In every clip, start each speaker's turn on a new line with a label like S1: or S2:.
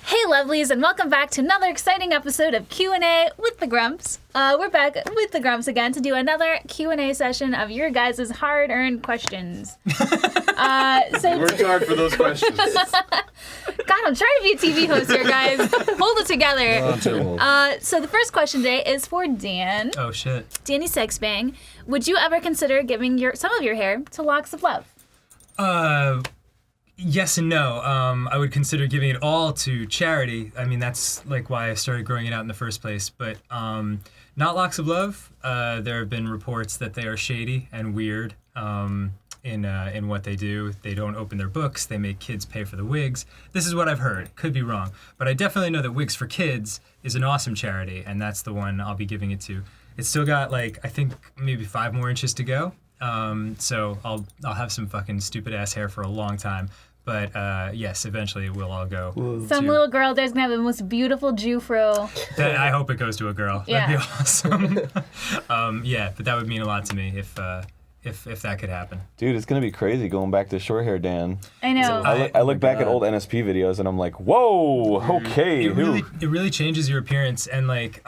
S1: Hey lovelies, and welcome back to another exciting episode of Q&A with the Grumps. We're back with the Grumps again to do another Q&A session of your guys' hard-earned questions.
S2: Worked hard for those questions.
S1: God, I'm trying to be a TV host here, guys. Hold it together. So the first question today is for Dan.
S3: Oh, shit.
S1: Danny Sexbang. Would you ever consider giving some of your hair to Locks of Love?
S3: Yes and no. I would consider giving it all to charity. I mean, that's like why I started growing it out in the first place. But not Locks of Love. There have been reports that they are shady and weird in what they do. They don't open their books. They make kids pay for the wigs. This is what I've heard. Could be wrong. But I definitely know that Wigs for Kids is an awesome charity, and that's the one I'll be giving it to. It's still got, like, I think maybe 5 more inches to go. So I'll have some fucking stupid-ass hair for a long time. But yes, eventually we'll all go.
S1: Some little girl there's gonna have the most beautiful Jufro.
S3: I hope it goes to a girl.
S1: Yeah.
S3: That'd be awesome. Yeah, but that would mean a lot to me if that could happen.
S2: Dude, it's gonna be crazy going back to short hair Dan.
S1: I know.
S2: I look back at old NSP videos and I'm like, whoa, okay.
S3: It really changes your appearance, and like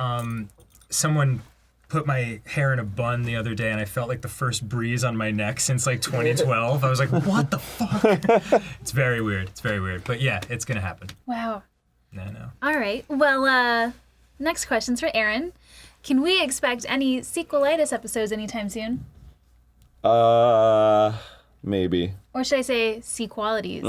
S3: someone put my hair in a bun the other day and I felt like the first breeze on my neck since like 2012. I was like, what the fuck? It's very weird. But yeah, it's gonna happen.
S1: Wow.
S3: No.
S1: All right. Well, next question's for Arin. Can we expect any Sequelitis episodes anytime soon?
S2: Maybe.
S1: Or should I say Sequelities?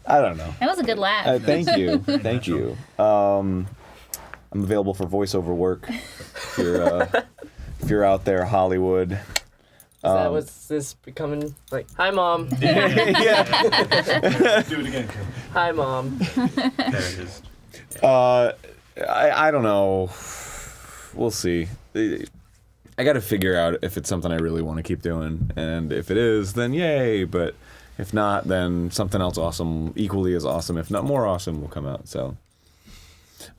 S2: I don't know.
S1: That was a good laugh.
S2: Thank you. Thank you. I'm available for voiceover work if you're out there, Hollywood.
S4: Is that what's this becoming? Like, hi, Mom.
S2: Yeah.
S5: Do it again, Kevin.
S4: Hi, Mom.
S5: There it is.
S2: I don't know. We'll see. I got to figure out if it's something I really want to keep doing, and if it is, then yay. But if not, then something else awesome, equally as awesome, if not more awesome, will come out. So,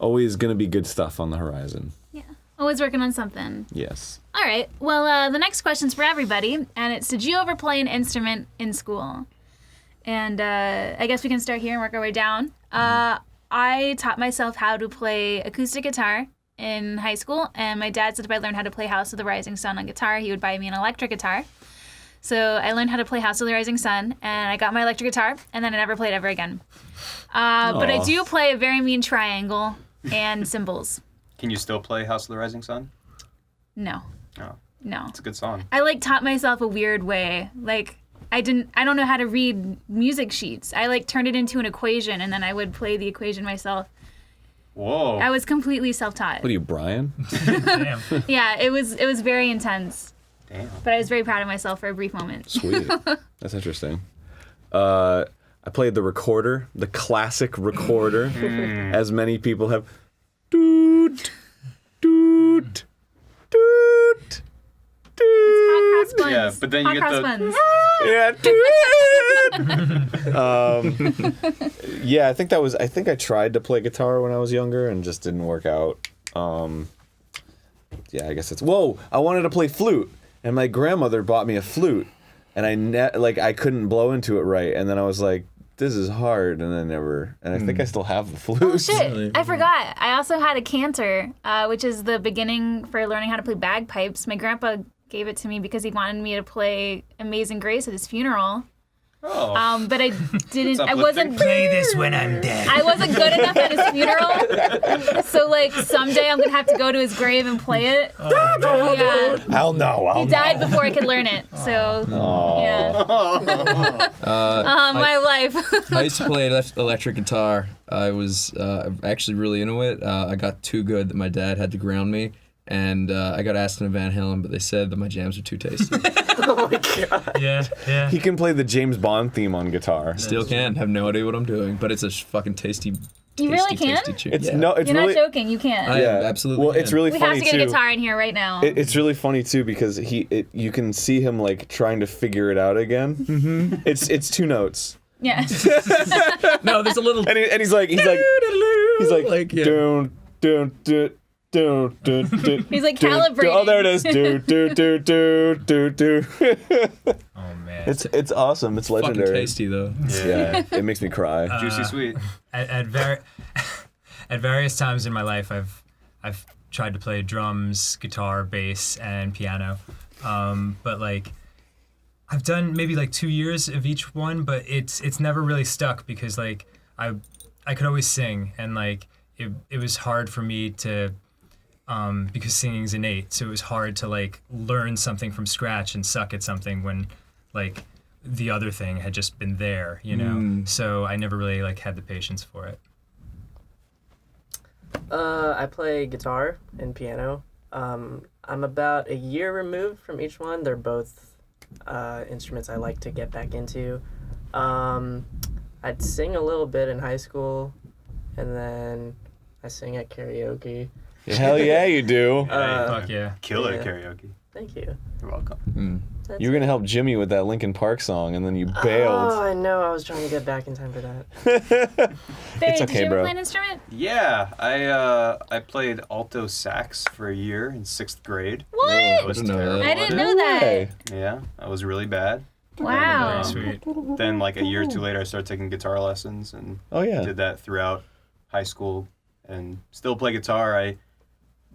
S2: always gonna be good stuff on the horizon.
S1: Yeah. Always working on something.
S2: Yes.
S1: All right. Well, the next question's for everybody, and it's: did you ever play an instrument in school? And I guess we can start here and work our way down. I taught myself how to play acoustic guitar in high school, and my dad said if I learned how to play House of the Rising Sun on guitar, he would buy me an electric guitar. So I learned how to play House of the Rising Sun, and I got my electric guitar, and then I never played ever again. But I do play a very mean triangle and cymbals.
S5: Can you still play House of the Rising Sun?
S1: No.
S5: Oh,
S1: No.
S5: it's a good song.
S1: I taught myself a weird way. I don't know how to read music sheets. I turned it into an equation, and then I would play the equation myself.
S5: Whoa.
S1: I was completely self-taught.
S2: What are you, Brian?
S3: Damn.
S1: Yeah, it was very intense.
S5: Damn.
S1: But I was very proud of myself for a brief moment.
S2: Sweet. That's interesting. I played the recorder, the classic recorder, as many people have. Doot, doot, doot, doot.
S1: Hot cross buns.
S5: Yeah, but then you
S1: Hot
S5: get
S1: cross
S5: the-
S1: buns.
S2: Yeah, doot. Yeah, I think I tried to play guitar when I was younger and just didn't work out. Yeah, I guess it's. Whoa! I wanted to play flute. And my grandmother bought me a flute, and I couldn't blow into it right, and then I was like, "This is hard," and I think I still have the flute.
S1: Oh shit! I forgot. I also had a cantor, which is the beginning for learning how to play bagpipes. My grandpa gave it to me because he wanted me to play Amazing Grace at his funeral.
S5: Oh.
S1: But I didn't. I
S5: uplifting.
S1: wasn't.
S3: Play this when I'm dead.
S1: I wasn't good enough at his funeral. So someday I'm gonna have to go to his grave and play it. Yeah.
S2: I'll know.
S1: He died before I could learn it. So yeah. My life.
S6: I used to play electric guitar. I was actually really into it. I got too good that my dad had to ground me, and I got asked in a Van Halen, but they said that my jams are too tasty.
S4: Oh my god.
S3: Yeah.
S2: He can play the James Bond theme on guitar.
S6: Still can. Have no idea what I'm doing, but it's a fucking tasty.
S1: You really can?
S6: Tasty tune.
S2: It's
S6: yeah.
S2: no. It's
S1: You're
S2: really.
S1: not joking. You can.
S6: I
S2: Yeah,
S6: absolutely.
S2: Well,
S6: can.
S2: it's really
S1: We
S2: funny
S1: have to get
S2: too.
S1: a guitar in here right now.
S2: It's really funny too because you can see him trying to figure it out again. Mm-hmm. It's 2 notes.
S1: Yeah.
S6: No, there's a little.
S2: And he's like,
S6: yeah.
S2: don't. Do, do, do,
S1: He's like
S2: do, do.
S1: calibrating.
S2: Oh, there it is. Do, do, do, do, do, do.
S3: Oh man.
S2: It's awesome. It's
S6: Fucking
S2: legendary.
S6: tasty though.
S2: Yeah, it makes me cry.
S5: Juicy sweet.
S3: At various times in my life, I've tried to play drums, guitar, bass, and piano, but like I've done maybe like 2 years of each one, but it's never really stuck because like I could always sing, and like it was hard for me to because singing's innate, so it was hard to like learn something from scratch and suck at something when like the other thing had just been there, you know. So I never really like had the patience for it.
S4: I play guitar and piano. I'm about a year removed from each one. They're both instruments I like to get back into. I'd sing a little bit in high school, and then I sing at karaoke.
S2: Hell yeah, you do.
S3: Fuck yeah.
S5: Killer
S4: Yeah.
S5: karaoke.
S4: Thank you.
S5: You're welcome.
S4: That's
S2: You were gonna help Jimmy with that Linkin Park song, and then you
S4: Oh,
S2: bailed.
S4: I know. I was trying to get back in time for that.
S1: Barry, did
S2: okay,
S1: you ever
S2: bro.
S1: play an instrument?
S5: Yeah, I played alto sax for a year in 6th grade.
S1: What?
S5: It was
S6: I didn't know
S5: terrible.
S6: that.
S1: I didn't know that.
S2: Hey.
S5: Yeah, I was really bad.
S1: Wow.
S3: Very sweet.
S5: Then like a year or two later, I started taking guitar lessons and
S2: Oh yeah.
S5: did that throughout high school and still play guitar.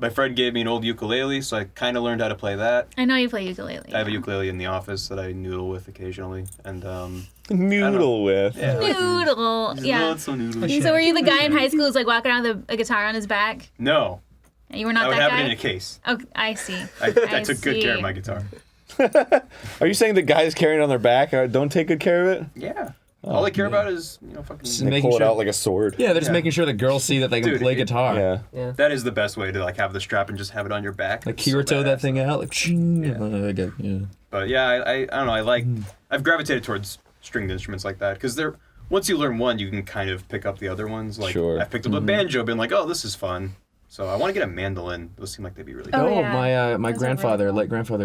S5: My friend gave me an old ukulele, so I kind of learned how to play that.
S1: I know you play ukulele.
S5: I have a ukulele in the office that I noodle with occasionally, and
S2: Noodle with.
S5: yeah,
S1: Noodle. Yeah.
S5: it's so noodly.
S1: So were you the guy in high school who's like walking around with a guitar on his back?
S5: No,
S1: You were
S5: I
S1: not
S5: would
S1: that
S5: have
S1: guy?
S5: it in a case.
S1: Oh, I see.
S5: I took good care of
S1: see.
S5: my guitar.
S2: Are you saying the guys carrying it on their back don't take good care of it?
S5: Yeah. All I care about is, fucking.
S6: Just
S2: They
S6: making
S2: pull it
S6: sure-
S2: out like a sword.
S6: Yeah, they're just
S5: Yeah.
S6: making sure that girls see that they can
S5: Dude,
S6: play guitar.
S2: Yeah.
S4: Yeah.
S5: That is the best way to like have the strap and just have it on your back.
S6: Like
S5: It's so
S6: Kirito that
S5: badass.
S6: thing out, like yeah.
S5: But yeah, I don't know. I've gravitated towards stringed instruments like that because they're once you learn one, you can kind of pick up the other ones. Like
S2: Sure.
S5: I've picked up a banjo, been like, oh, this is fun. So I want to get a mandolin. Those seem like they'd be really
S1: Oh,
S5: good.
S6: Oh,
S1: yeah.
S6: my
S1: Those are
S6: grandfather,
S1: really cool.
S6: late grandfather,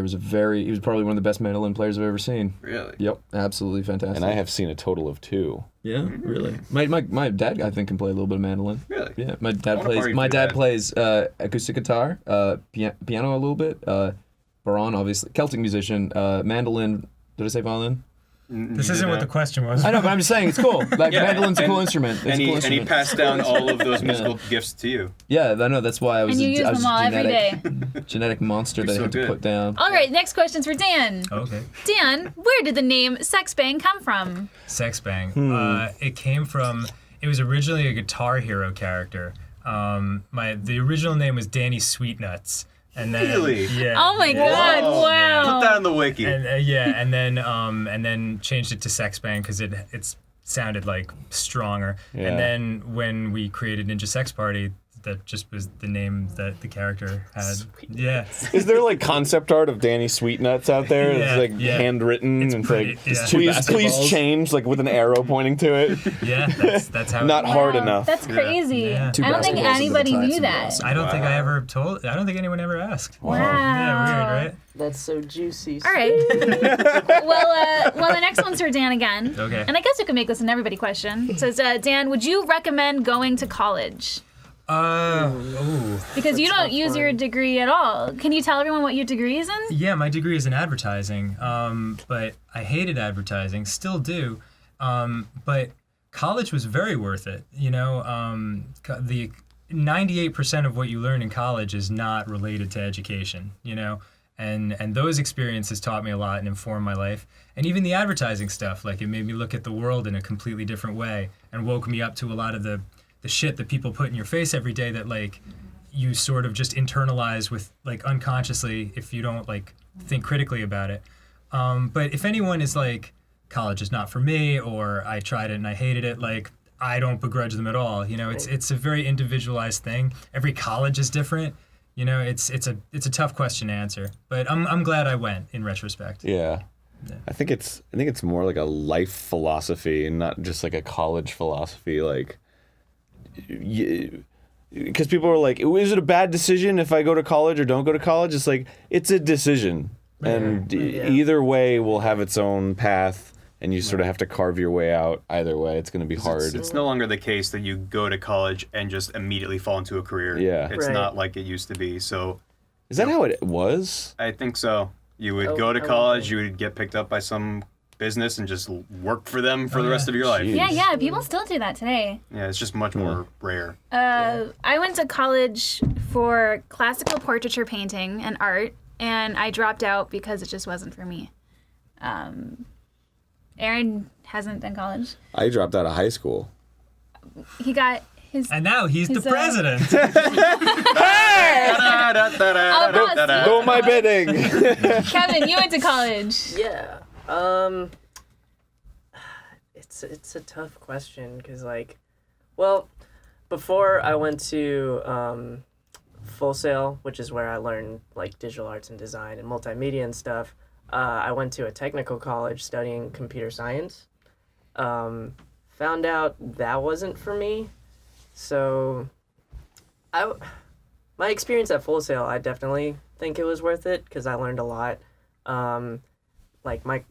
S6: he was probably one of the best mandolin players I've ever seen.
S5: Really?
S6: Yep, absolutely fantastic.
S2: And I have seen a total of 2.
S6: Yeah, really. My dad I think can play a little bit of mandolin.
S5: Really?
S6: Yeah, my dad
S5: wanna borrow
S6: plays
S5: your dad.
S6: acoustic guitar, piano a little bit, baron obviously, Celtic musician, mandolin. Did I say violin?
S3: This isn't what the question was.
S6: I know, but I'm just saying it's cool. Like
S5: Yeah,
S6: mandolin's a
S5: and-
S6: cool instrument. It's
S5: And
S6: a
S5: he,
S6: cool
S5: and he
S6: instrument.
S5: passed down all of those musical gifts to you.
S6: Yeah, I know. That's why I was.
S1: And you use
S6: I was
S1: them all
S6: a
S1: every day.
S6: genetic monster
S5: You're
S6: that I
S5: so
S6: had to
S5: good.
S6: put down.
S1: All right, next question's for Dan.
S3: Okay.
S1: Dan, where did the name Sexbang come from?
S3: Sexbang. It came from. It was originally a Guitar Hero character. The original name was Danny Sweetnuts, and then
S5: Really?
S3: yeah.
S1: Oh my God!
S5: Whoa.
S1: Wow.
S5: Put that on the wiki.
S3: And and then changed it to Sexbang because it's sounded like stronger.
S2: Yeah.
S3: And then when we created Ninja Sex Party, that just was the name that the character had. Yeah.
S2: Is there like concept art of Danny Sweetnuts out there?
S3: Yeah,
S2: It's like
S3: yeah.
S2: handwritten
S3: It's
S2: and
S3: pretty-
S2: like,
S3: yeah.
S2: please
S6: basketballs.
S2: change, like with an arrow pointing to it.
S3: Yeah. That's how.
S2: Not hard
S1: Wow,
S2: enough.
S1: That's crazy.
S3: Yeah.
S6: Two
S1: I don't think
S6: basketballs with
S1: anybody
S6: the
S1: knew
S6: types
S1: that.
S6: of balls.
S3: I don't think I ever told. I don't think anyone ever asked.
S1: Wow.
S3: Yeah. Weird, right?
S4: That's so juicy.
S1: All right. well, the next one's for Dan again.
S3: Okay.
S1: And I guess you could make this an everybody question. It says, Dan, would you recommend going to college?
S3: Ooh.
S1: Because you don't
S4: tough
S1: use
S4: one.
S1: your degree at all. Can you tell everyone what your degree is in?
S3: Yeah, my degree is in advertising, but I hated advertising, still do. But college was very worth it. You know, the 98% of what you learn in college is not related to education. You know, and those experiences taught me a lot and informed my life. And even the advertising stuff, like it made me look at the world in a completely different way and woke me up to a lot of the shit that people put in your face every day that like you sort of just internalize with like unconsciously if you don't like think critically about it. But if anyone is like, college is not for me, or I tried it and I hated it, like I don't begrudge them at all. You know, it's a very individualized thing. Every college is different. You know, it's a tough question to answer. But I'm glad I went in retrospect.
S2: Yeah. I think it's more like a life philosophy and not just like a college philosophy. Like, because people are like, is it a bad decision if I go to college or don't go to college? It's like, it's a decision. And either way will have its own path and you sort of have to carve your way out either way. It's going to be hard.
S5: It's no longer the case that you go to college and just immediately fall into a career.
S2: Yeah.
S5: It's
S4: Right.
S5: not like it used to be. So
S2: Is that how it was?
S5: I think so. You would
S4: Oh,
S5: go to
S4: I
S5: college,
S4: love
S5: you would get picked up by some business and just work for them for the rest of your life.
S2: Jeez.
S1: Yeah, people still do that today.
S5: Yeah, it's just much more rare.
S1: I went to college for classical portraiture painting and art, and I dropped out because it just wasn't for me. Arin hasn't done college.
S2: I dropped out of high school.
S1: He got his.
S3: And now he's the
S1: Is,
S3: president.
S2: Do my bidding.
S1: Kevin, you went to college.
S4: Yeah. It's a tough question because before I went to Full Sail, which is where I learned like digital arts and design and multimedia and stuff. I went to a technical college studying computer science. Found out that wasn't for me, so my experience at Full Sail, I definitely think it was worth it because I learned a lot.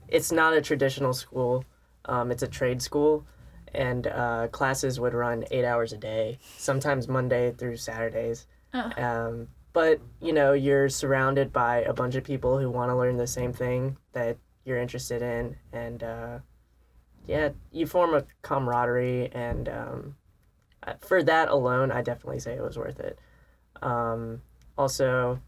S4: It's not a traditional school. It's a trade school, and classes would run 8 hours a day, sometimes Monday through Saturdays. But, you're surrounded by a bunch of people who want to learn the same thing that you're interested in, and, you form a camaraderie, and for that alone, I definitely say it was worth it. Also,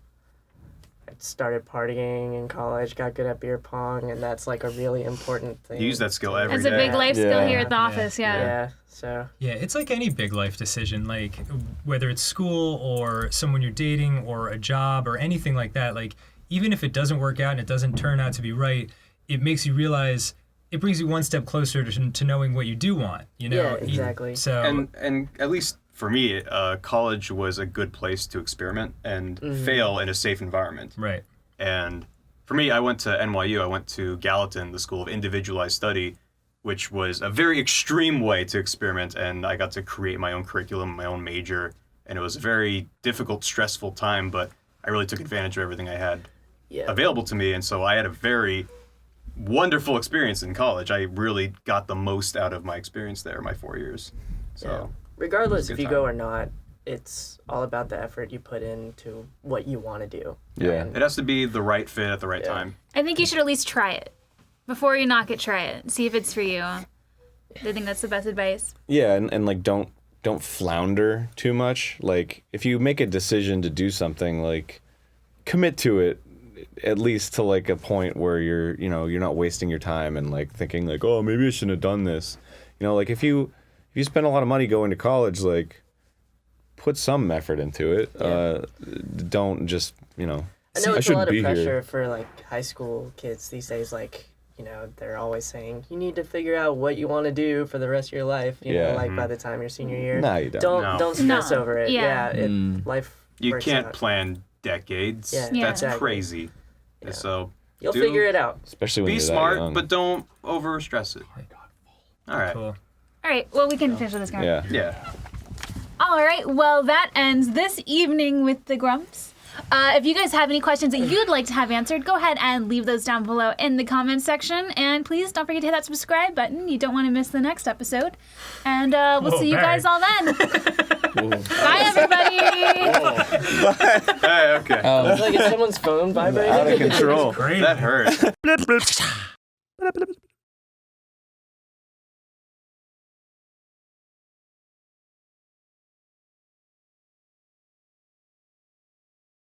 S4: I started partying in college, got good at beer pong, and that's like a really important thing.
S5: You use that skill every
S1: It's
S5: day.
S1: a big life skill
S2: Yeah.
S1: here at the office, yeah.
S4: Yeah, so
S3: Yeah, it's like any big life decision, like whether it's school or someone you're dating or a job or anything like that. Like, even if it doesn't work out and it doesn't turn out to be right, it makes you realize, it brings you one step closer to knowing what you do want,
S4: Yeah, exactly.
S3: So,
S5: And at least for me, college was a good place to experiment and fail in a safe environment.
S3: right.
S5: And for me, I went to NYU. I went to Gallatin, the School of Individualized Study, which was a very extreme way to experiment. And I got to create my own curriculum, my own major. And it was a very difficult, stressful time, but I really took advantage of everything I had available to me. And so I had a very wonderful experience in college. I really got the most out of my experience there, my 4 years. So
S4: regardless if
S5: good
S4: you
S5: time.
S4: go or not, it's all about the effort you put into what you want to do.
S2: Yeah.
S5: it has to be the right fit at the right time.
S1: I think you should at least try it. Before you knock it, try it. See if it's for you. I think that's the best advice.
S2: Yeah, and like don't flounder too much. Like if you make a decision to do something, like commit to it at least to like a point where you're not wasting your time and like thinking like, oh, maybe I shouldn't have done this. Like if you spend a lot of money going to college, like put some effort into it. Don't just,
S4: I know
S2: I
S4: it's a
S2: should
S4: lot of
S2: be
S4: pressure
S2: here.
S4: for like high school kids these days. Like, they're always saying you need to figure out what you want to do for the rest of your life. By the time your senior year.
S2: No, you don't.
S5: No.
S4: Don't stress
S1: No.
S4: over it.
S1: Yeah.
S4: Life.
S5: You
S4: works
S5: can't
S4: out.
S5: plan decades.
S4: Yeah,
S1: Yeah.
S5: That's
S4: exactly.
S5: crazy. So
S4: You'll
S5: do-
S4: figure it out.
S2: Especially when
S5: be
S2: you're
S5: smart,
S2: that young.
S5: but don't over stress it. All right.
S3: Cool.
S1: All right, well, we can finish with this guy.
S2: Yeah.
S5: Yeah.
S1: All right, well, that ends this evening with the Grumps. If you guys have any questions that you'd like to have answered, go ahead and leave those down below in the comments section. And please don't forget to hit that subscribe button. You don't want to miss the next episode. And we'll
S3: Whoa,
S1: see you
S3: Barry.
S1: guys all then. Bye, everybody.
S5: Hey, okay.
S4: It's like if someone's phone vibrating.
S2: Out of control.
S3: Great.
S5: That hurt.